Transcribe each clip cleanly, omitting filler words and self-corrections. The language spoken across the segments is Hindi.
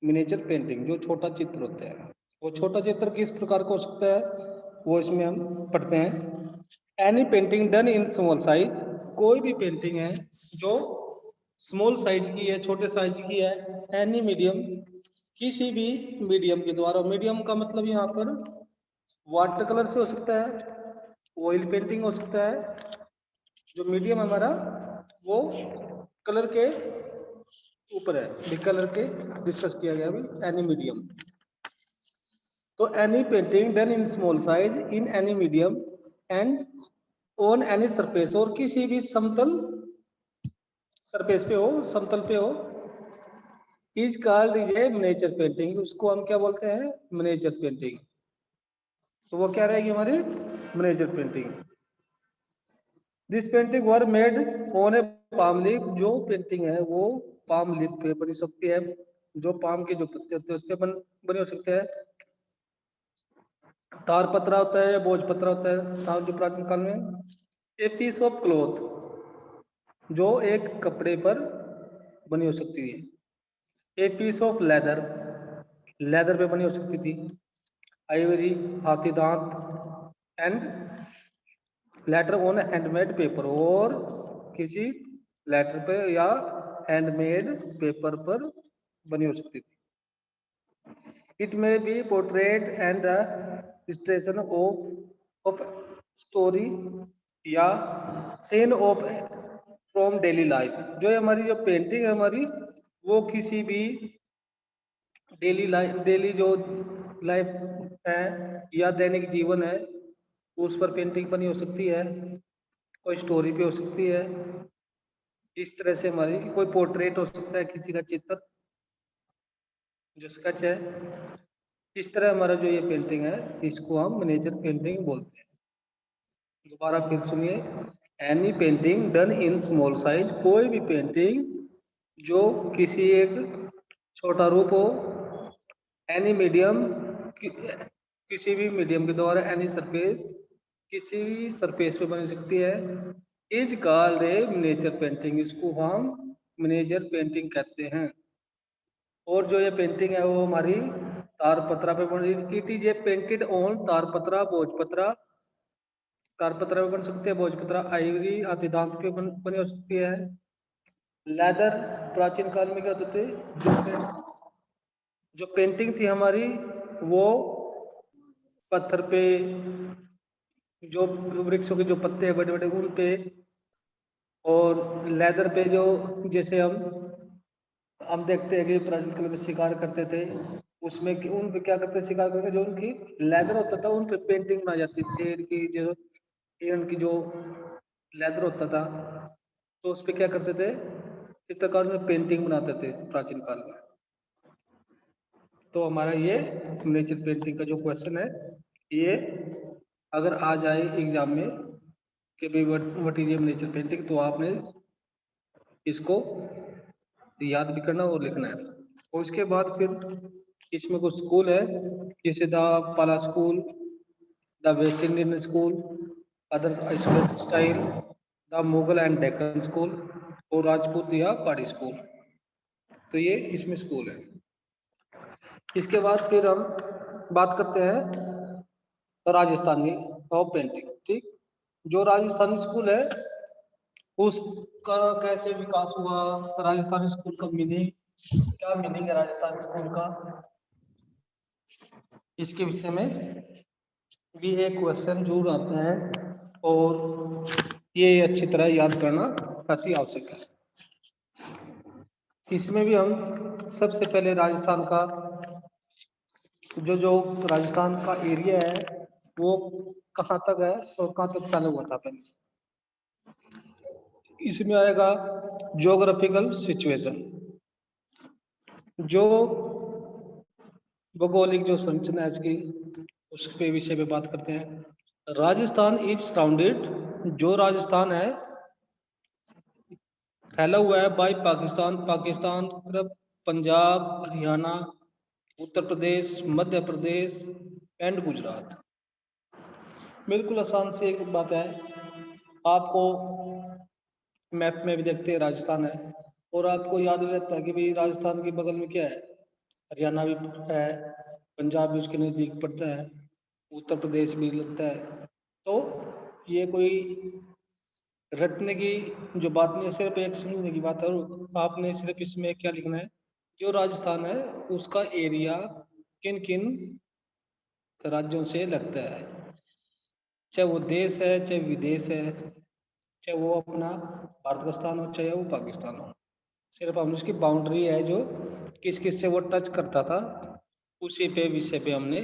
मिनिएचर पेंटिंग, जो छोटा चित्र होता है, वो छोटा चित्र किस प्रकार का हो सकता है, वो इसमें हम पढ़ते हैं। Any painting done in small size, कोई भी पेंटिंग है जो स्मॉल साइज की है, छोटे साइज की है। एनी मीडियम, किसी भी मीडियम के द्वारा, मीडियम का मतलब यहाँ पर वाटर कलर से हो सकता है, ऑयल पेंटिंग हो सकता है। जो मीडियम हमारा वो कलर के ऊपर है, भी कलर के डिस्कस किया गया अभी, एनी मीडियम। तो any painting done in small size in any medium and on any surface, और किसी भी समतल सरफेस पे हो, समतल पे हो, इज कॉल्ड ये मिनिएचर पेंटिंग, उसको हम क्या बोलते हैं, मिनिएचर पेंटिंग। तो वो क्या रहेगी हमारी miniature painting. This painting were made on A palm leaf, जो पेंटिंग है वो पाम लीफ पे बनी सकती है, जो पाम के जो पत्ते होते हैं उस पे बनी हो सकते हैं। तार पत्रा होता है या बोझ पत्रा होता है, तार जो प्राचीन काल में। ए पीस ऑफ क्लॉथ, जो एक कपड़े पर बनी हो सकती है। A piece of leather, leather पे बनी हो सकती थी। आइवरी, हाथी दांत। And letter on handmade paper, और किसी लेटर पे या हैंडमेड पेपर पर बनी हो सकती थी। It may be portrait and illustration of story या scene of from daily life, जो हमारी जो पेंटिंग है हमारी, वो किसी भी डेली लाइफ, डेली जो लाइफ है या दैनिक जीवन है उस पर पेंटिंग बनी हो सकती है, कोई स्टोरी पे हो सकती है। इस तरह से हमारी कोई पोर्ट्रेट हो सकता है, किसी का चित्र जो स्केच है। इस तरह हमारा जो ये पेंटिंग है इसको हम मिनिएचर पेंटिंग बोलते हैं। दोबारा फिर सुनिए। Any painting done in small size, कोई भी पेंटिंग जो किसी एक छोटा रूप हो। एनी मीडियम, किसी भी मीडियम के द्वारा। एनी सरफेस, किसी भी सरफेस पे बन सकती है। Is called a miniature painting, इसको हम मिनिएचर पेंटिंग कहते हैं। और जो ये पेंटिंग है वो हमारी तारपत्रा पे बन रही। It is a painted on तारपत्रा, भोजपत्रा, तारपत्रा पे बन सकती है, भोजपत्रा, आइवरी, हाथी दांत पे बनी हो सकती है। लेदर, प्राचीन काल में क्या होते थे, जो पेंटिंग थी हमारी वो पत्थर पे, जो वृक्षों के जो पत्ते हैं बड़े बड़े उन पे, और लेदर पे, जो जैसे हम देखते हैं कि प्राचीन काल में शिकार करते थे, उसमें उन पे क्या करते, शिकार करके जो उनकी लेदर होता था उन पे पेंटिंग बनाई जाती, शेर की, जो हिरण की जो लेदर होता था, तो उस पे क्या करते थे, चित्रकार में पेंटिंग बनाते थे प्राचीन काल में। तो हमारा ये नेचर पेंटिंग का जो क्वेश्चन है, ये अगर आ जाए एग्जाम में कि भाई व्हाट इज नेचर पेंटिंग, तो आपने इसको याद भी करना और लिखना है। और उसके बाद फिर इसमें कुछ स्कूल है, जैसे द पाला school, the West Indian school, other isolated style, the Mughal and Deccan school, और राजपूत या पहाड़ी स्कूल। तो ये इसमें स्कूल है। इसके बाद फिर हम बात करते हैं राजस्थानी ऑफ पेंटिंग। ठीक, जो राजस्थानी स्कूल है उसका कैसे विकास हुआ, राजस्थानी स्कूल का मीनिंग क्या, मीनिंग है राजस्थानी स्कूल का, इसके विषय में भी एक क्वेश्चन जरूर आता है, और ये अच्छी तरह याद करना अति आवश्यक है। इसमें भी हम सबसे पहले राजस्थान का जो राजस्थान का एरिया है वो कहाँ तक है और कहाँ तक चालू हुआ था पहले, इसमें आएगा ज्योग्राफिकल सिचुएशन, जो भौगोलिक जो संरचना है इसकी, उसके विषय में बात करते हैं। राजस्थान इज सराउंडेड, जो राजस्थान है फैला हुआ है, बाय पाकिस्तान, पाकिस्तान की तरफ, पंजाब, हरियाणा, उत्तर प्रदेश, मध्य प्रदेश एंड गुजरात। बिल्कुल आसान सी एक बात है, आपको मैप में भी देखते हैं राजस्थान है, और आपको याद भी रहता है कि भाई राजस्थान के बगल में क्या है, हरियाणा भी पड़ता है, पंजाब भी उसके नज़दीक पड़ता है, उत्तर प्रदेश भी लगता है। तो ये कोई रटने की जो बात नहीं है, सिर्फ एक समझने की बात है। और आपने सिर्फ इसमें क्या लिखना है, जो राजस्थान है उसका एरिया किन किन राज्यों से लगता है, चाहे वो देश है चाहे विदेश है, चाहे वो अपना भारत का स्थान हो चाहे वो पाकिस्तान हो। सिर्फ हमने उसकी बाउंड्री है जो किस किस से वो टच करता था, उसी पे विषय पे हमने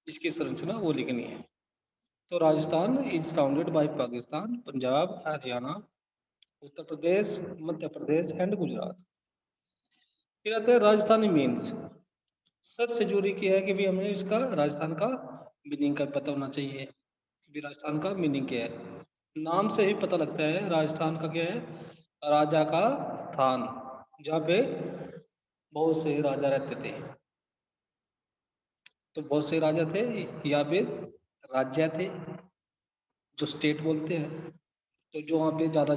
इसकी संरचना वो लिखनी है। तो Rajasthan is surrounded by Pakistan, Punjab, Haryana, Uttar Pradesh, Madhya Pradesh and Gujarat. फिर आता है राजस्थानी मीन्स। सबसे जरूरी क्या है कि भी हमें इसका राजस्थान का मीनिंग का पता होना चाहिए कि भी राजस्थान का मीनिंग क्या है। नाम से ही पता लगता है राजस्थान का क्या है, राजा का स्थान, जहाँ पे बहुत से राजा रहते थे। तो बहुत से राजा थे या फिर राज्य थे, जो स्टेट बोलते हैं। तो जो वहाँ पे ज़्यादा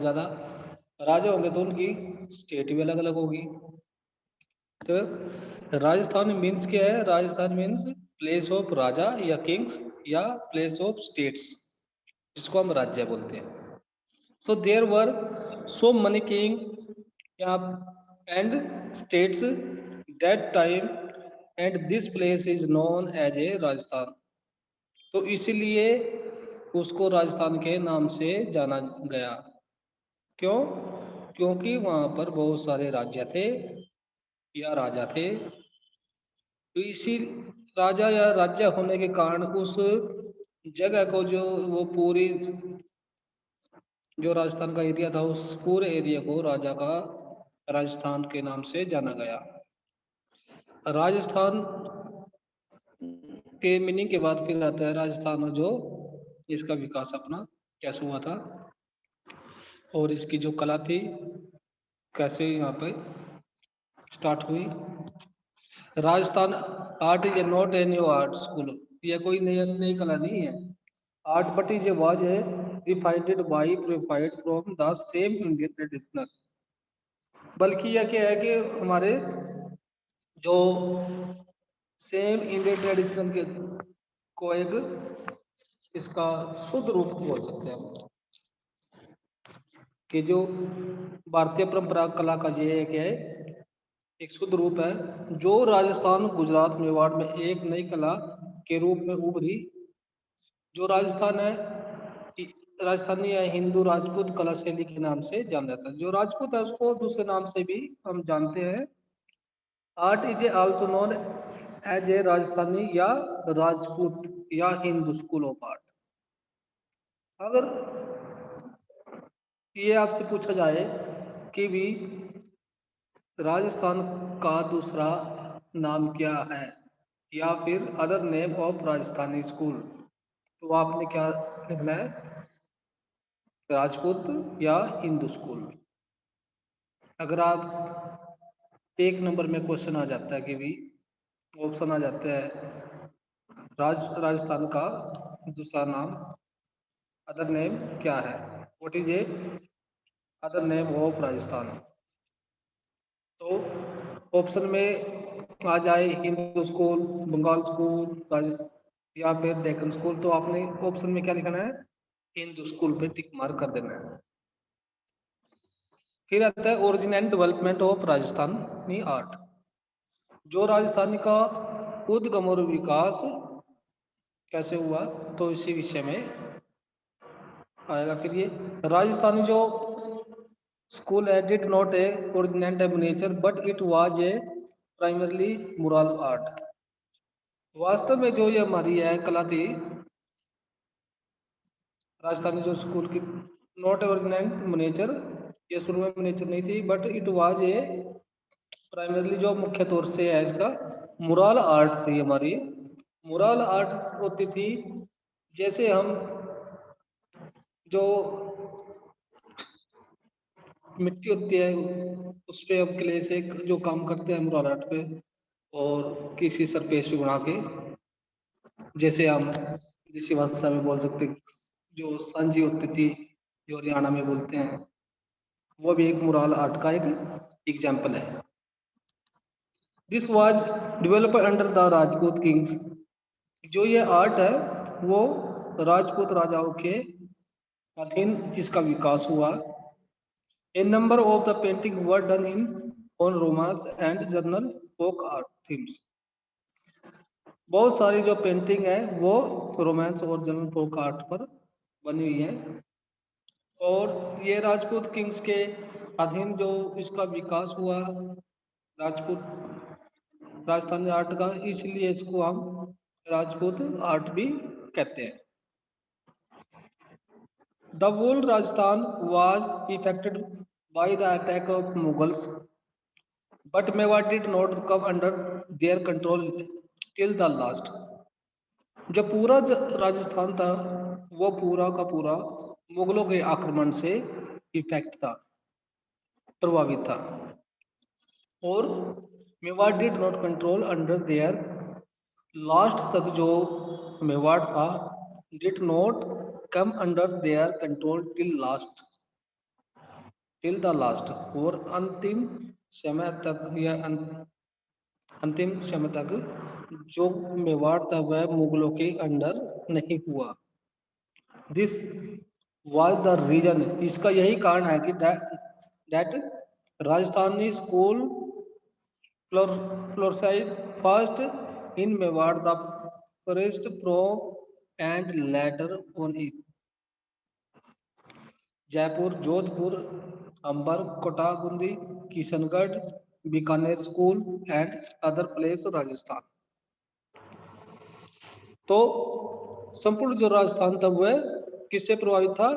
राजा होंगे तो उनकी स्टेट भी अलग अलग होगी। तो राजस्थान मीन्स क्या है, राजस्थान मीन्स प्लेस ऑफ राजा या किंग्स या प्लेस ऑफ स्टेट्स, जिसको हम राज्य बोलते हैं। So there were so many king या and states that time and this place is known as a Rajasthan. तो इसीलिए उसको राजस्थान के नाम से जाना गया। क्यों? क्योंकि वहाँ पर बहुत सारे राज्य थे या राजा थे। तो इसी राजा या राज्य होने के कारण उस जगह को जो वो पूरी जो राजस्थान का एरिया था, उस पूरे एरिया को राजा का राजस्थान के नाम से जाना गया। राजस्थान के मीनिंग के बाद फिर आता है राजस्थान जो इसका विकास अपना कैसे हुआ था और इसकी जो कला थी कैसे यहाँ पे स्टार्ट हुई। Rajasthan art is a not a new art school, ये कोई नई नई कला नहीं है। Art but is a was a refined by profited from the same Indian traditional. बल्कि यह क्या है कि हमारे जो सेम इंडियन ट्रेडिशनल के को एक इसका शुद्ध रूप बोल सकते हैं हम, कि जो भारतीय परंपरा कला का ये क्या है, एक शुद्ध रूप है जो राजस्थान, गुजरात, मेवाड़ में एक नई कला के रूप में उभरी। जो राजस्थान है राजस्थानी या हिंदू राजपूत कला शैली के नाम से जाना जाता है। जो राजपूत है उसको दूसरे नाम से भी हम जानते हैं। Art is a also known as a Rajasthani या राजपूत या हिंदू स्कूल ऑफ आर्ट। अगर ये आपसे पूछा जाए कि भी राजस्थान का दूसरा नाम क्या है या फिर other name of Rajasthani school, तो आपने क्या लिखना है, राजपूत या हिंदू स्कूल। अगर आप एक नंबर में क्वेश्चन आ जाता है कि भी ऑप्शन आ जाता है राजस्थान का दूसरा नाम अदर नेम क्या है, what is a other name of Rajasthan, तो ऑप्शन में आ जाए हिंदू स्कूल, बंगाल स्कूल, या फिर डेक्कन स्कूल, तो आपने ऑप्शन में क्या लिखना है, हिंदू स्कूल पे टिक मार्क कर देना है। फिर आता है origin and development of Rajasthani art. जो राजस्थानी का उद्गम और विकास कैसे हुआ, तो इसी विषय में आएगा। फिर ये राजस्थानी जो स्कूल है did not a originate A nature but it was a primarily मुरल आर्ट। वास्तव में जो ये हमारी है कला थी राजस्थानी जो स्कूल की, नॉट ओरिजिनेट नेचर, ये शुरू में नेचर नहीं थी, but it was a primarily जो मुख्य तौर से है इसका मुराल आर्ट थी हमारी। मुराल आर्ट होती थी जैसे हम जो मिट्टी होती है उस पे अब क्ले से जो काम करते हैं मुराल आर्ट पे, और किसी सरफेस पे बना के, जैसे हम जिस भाषा में बोल सकते जो सांझी होती थी जो हरियाणा में बोलते हैं, वो भी एक मुराल आर्ट का एक एग्जाम्पल है। This was developed under the Rajput Kings. जो ये आर्ट है वो राजपूत राजाओं के अधीन इसका विकास हुआ। A number of the painting were done in on romance and journal folk art themes. बहुत सारी जो पेंटिंग है वो रोमांस और जनरल फोक आर्ट पर बनी हुई है। और ये राजपूत किंग्स के अधीन जो इसका विकास हुआ राजपूत राजस्थानी आर्ट का, इसलिए इसको हम राजपूत आर्ट भी कहते हैं। The whole Rajasthan was affected by the attack of Mughals, but Mewar did not come under their control till the last. जो पूरा राजस्थान था वो पूरा का पूरा मुगलों के आक्रमण से इफेक्ट था, प्रभावित था। और Mewar did not control under their, last तक जो मेवाड़ था did not come under their control till the last, और अंतिम समय तक या अंतिम समय तक जो मेवाड़ था वह मुगलों के अंडर नहीं हुआ। दिस वाज द रीजन, इसका यही कारण है कि that Rajasthani school flourished first in Mewar the forest from and letter on it. Jaipur, Jodhpur, Amber, Kota, Bundi, Kishangarh, Bikaner school and other place Rajasthan. तो संपूर्ण जो राजस्थान था वह किससे प्रभावित था?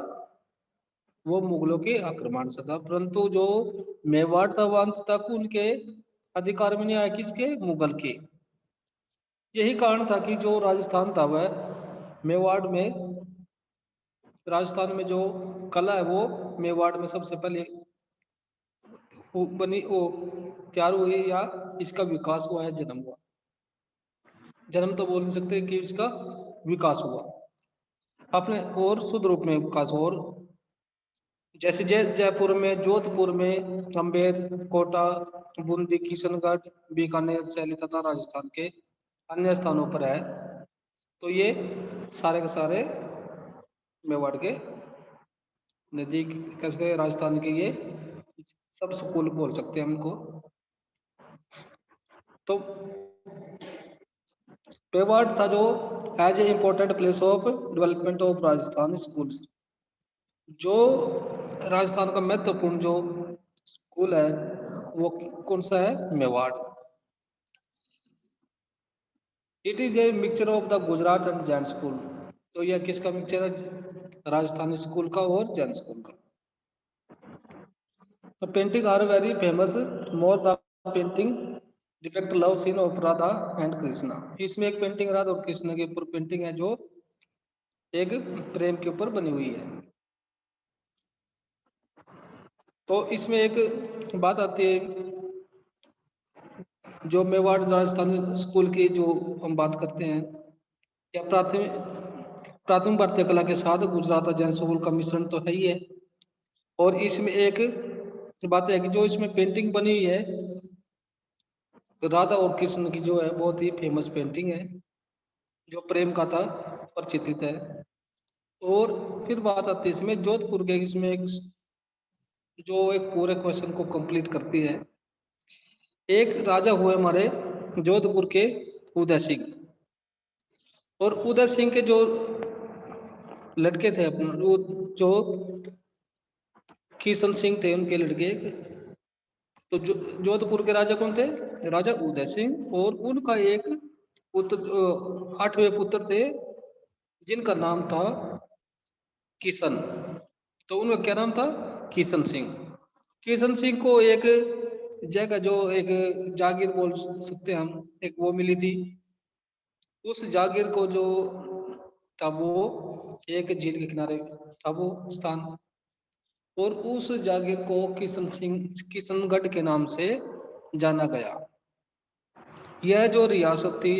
वो मुगलों के आक्रमण से था, परंतु जो मेवाड़ था वह अंत तक उनके अधिकार में नहीं आया, किसके? मुगल के। यही कारण था कि जो राजस्थान था वह मेवाड़ में, राजस्थान में जो कला है वो मेवाड़ में सबसे पहले बनी, वो तैयार हुई या इसका विकास हुआ है, जन्म हुआ। जन्म तो बोल नहीं सकते कि इसका विकास हुआ अपने और शुद्ध रूप में विकास। और जैसे जयपुर में, जोधपुर में, अम्बेर, कोटा, बूंदी, किशनगढ़, बीकानेर, सैली तथा राजस्थान के अन्य स्थानों पर है, तो ये सारे के सारे मेवाड़ के नजदीक कैसे राजस्थान के ये सब स्कूल बोल सकते हैं हमको। तो मेवाड़ था जो as a important place of development of Rajasthan schools. जो राजस्थान का महत्वपूर्ण जो स्कूल है वो कौन सा है? Mewar. It is a mixture of the Gujarat and Jain school. तो यह किसका मिक्सचर है? राजस्थानी स्कूल का और जैन स्कूल का। तो painting are very famous, more the painting depict love scene of Radha and Krishna. इसमें एक पेंटिंग राधा और कृष्ण के ऊपर पेंटिंग है जो एक प्रेम के ऊपर बनी हुई है। तो इसमें एक बात आती है, जो मेवाड़ राजस्थान स्कूल की जो हम बात करते हैं, या प्राथमिक भारतीय कला के साथ गुजरात और जैन स्कूल का मिश्रण तो है ही है। और इसमें एक बात है कि जो इसमें पेंटिंग बनी हुई है राधा और कृष्ण की, जो है बहुत ही फेमस पेंटिंग है, जो प्रेम का था पर चित्रित है। और फिर बात आती है इसमें जोधपुर के, इसमें एक जो एक पूरे क्वेश्चन को कंप्लीट करती है। एक राजा हुए हमारे जोधपुर के उदय सिंह, और उदय सिंह के जो लड़के थे अपने, वो जो किशन सिंह थे उनके लड़के। तो जोधपुर के राजा कौन थे? राजा उदय सिंह। और उनका एक पुत्र, 8वें पुत्र थे जिनका नाम था किशन। तो उनका क्या नाम था? किशन सिंह। किशन सिंह को एक जगह, जो एक जागीर बोल सकते हैं हम, एक वो मिली थी। उस जागीर को जो था वो एक झील के किनारे था वो स्थान, और उस जागीर को किशनगढ़ के नाम से जाना गया। यह जो रियासत थी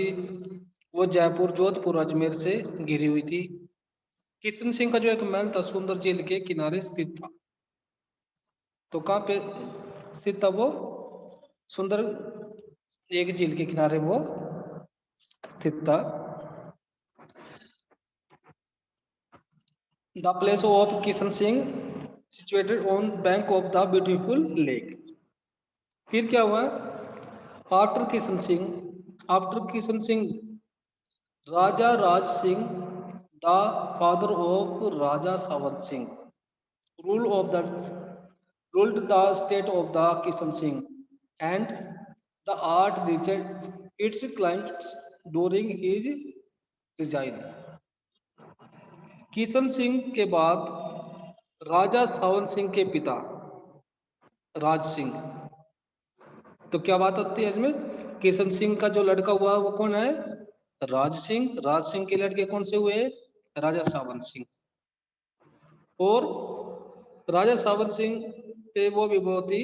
वो जयपुर, जोधपुर, अजमेर से घिरी हुई थी। किशन सिंह का जो एक महल था सुंदर झील के किनारे स्थित था। तो कहाँ पे स्थित था वो? सुंदर एक झील के किनारे वो स्थित था। The place of Kishan Singh situated on bank of the beautiful lake. फिर क्या हुआ? After Kishan Singh Raja Raj Singh the father of Raja Sawant Singh rule of the ruled the state of the Kishan Singh, and the art reached its climax during his reign. Kishan Singh के बाद राजा सावन सिंह के पिता राज सिंह। तो क्या बात आती है इसमें? किशन सिंह का जो लड़का हुआ वो कौन है? राज सिंह। राज सिंह के लड़के कौन से हुए? राजा सावन सिंह। और राजा सावन सिंह थे वो भी बहुत ही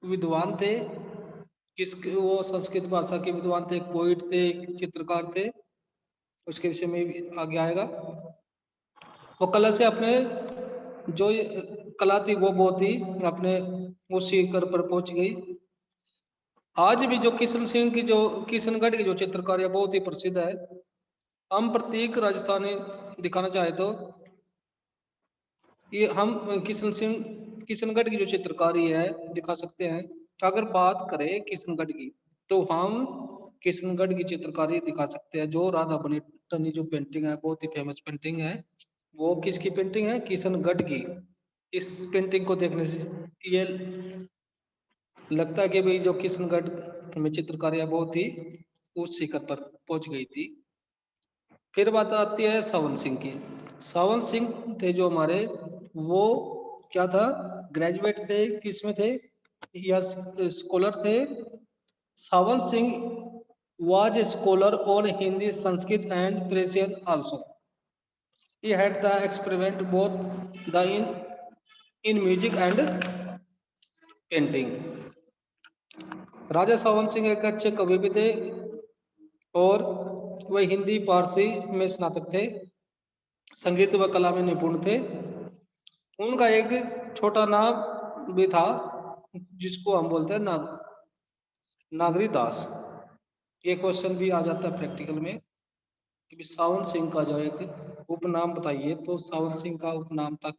विद्वान थे। वो संस्कृत भाषा के विद्वान थे, पोइट थे, चित्रकार थे। उसके विषय में भी आगे आएगा। वो कला से अपने जो कला थी वो बहुत ही अपने उस शिखर पर पहुंच गई। आज भी जो किशन सिंह की जो किशनगढ़ की जो चित्रकारी बहुत ही प्रसिद्ध है। हम प्रतीक राजस्थानी दिखाना चाहे तो ये हम किशनगढ़ की जो चित्रकारी है दिखा सकते हैं। अगर बात करें किशनगढ़ की तो हम किशनगढ़ की चित्रकारी दिखा सकते हैं। जो राधा बनी टनी जो पेंटिंग है बहुत ही फेमस पेंटिंग है। वो किसकी पेंटिंग है? किशनगढ़ की। इस पेंटिंग को देखने से ये लगता है कि भाई जो किशनगढ़ में चित्रकारी है बहुत ही उच्च शिखर पर पहुंच गई थी। फिर बात आती है सावन सिंह की। सावन सिंह थे जो हमारे, वो क्या था? ग्रेजुएट थे। किस में थे? या स्कॉलर थे। सावन Singh was a scholar on Hindi, Sanskrit and Persian also. He had the experiment both the in music and painting. राजा सावन सिंह एक अच्छे कवि भी थे और वह हिंदी फारसी में स्नातक थे। संगीत व कला में निपुण थे। उनका एक छोटा नाम भी था जिसको हम बोलते हैं नागरी दास। ये क्वेश्चन भी आ जाता है प्रैक्टिकल में कि सावन सिंह का जो एक उपनाम बताइए। तो सावन सिंह का उपनाम था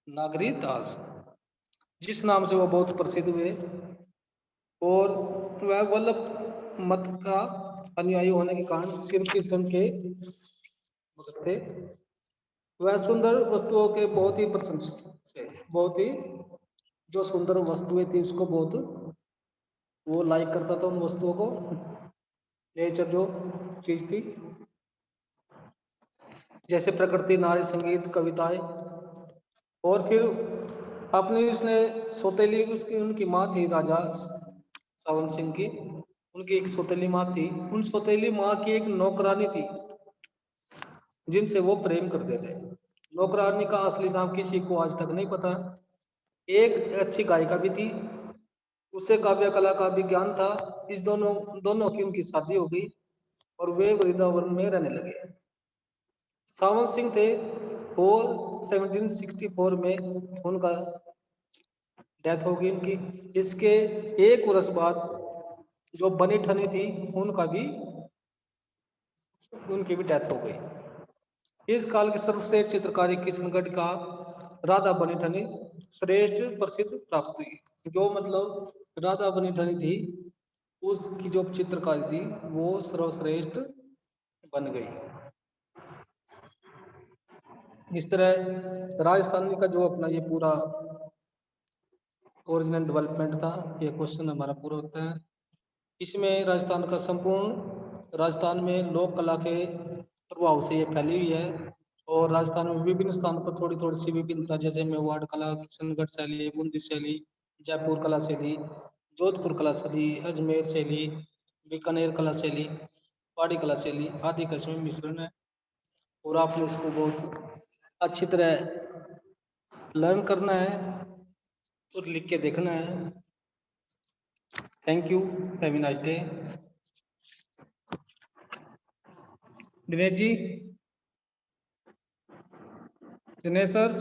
नागरी दास, जिस नाम से वो बहुत प्रसिद्ध हुए। और वह वल्लभ मत का अनुयायी होने के कारण श्री कृष्ण के भक्त थे। वह सुंदर वस्तुओं के बहुत ही प्रशंसक थे। बहुत ही जो सुंदर वस्तुएं थी उसको बहुत वो लाइक करता था, उन वस्तुओं को। नेचर जो चीज थी जैसे प्रकृति, नारी, संगीत, कविताएं। और फिर अपनी उसने सौतेली उसकी उनकी माँ थी राजा सावन सिंह की। उनकी एक सौतेली माँ थी। उन सौतेली माँ की एक नौकरानी थी जिनसे वो प्रेम करते थे। नौकरानी का असली नाम किसी को आज तक नहीं पता। एक अच्छी गायिका भी थी, उससे काव्य कला का भी ज्ञान था। इस दोनों दोनों की उनकी शादी हो गई और वे वृंदावन में रहने लगे। सावन सिंह थे वो 1764 में उनका डेथ हो गई उनकी। इसके एक वर्ष बाद जो बनी ठनी थी उनका भी उनकी भी डेथ हो गई। इस काल की सर्वश्रेष्ठ चित्रकारी किशनगढ़ का राधा बनी ठनी श्रेष्ठ प्रसिद्ध प्राप्त हुई। जो मतलब राधा बनी ठनी थी उसकी जो चित्रकारी थी वो सर्वश्रेष्ठ बन गई। इस तरह राजस्थान का जो अपना ये पूरा ओरिजिनल डेवलपमेंट था, ये क्वेश्चन हमारा पूरा होता है। इसमें राजस्थान का संपूर्ण राजस्थान में लोक कला के प्रभाव से ये फैली हुई है। और राजस्थान में विभिन्न स्थानों पर थोड़ी थोड़ी सी विभिन्नता, जैसे मेवाड़ कला, किशनगढ़ शैली, बूंदी शैली, जयपुर कला शैली, जोधपुर कला शैली, अजमेर शैली, बीकानेर कला शैली, पहाड़ी कला शैली आदि का इसमें मिश्रण है। और आपने इसको बहुत अच्छी तरह लर्न करना है और लिख के देखना है। Thank you. Have a nice day. Dinesh ji, Dinesh sir.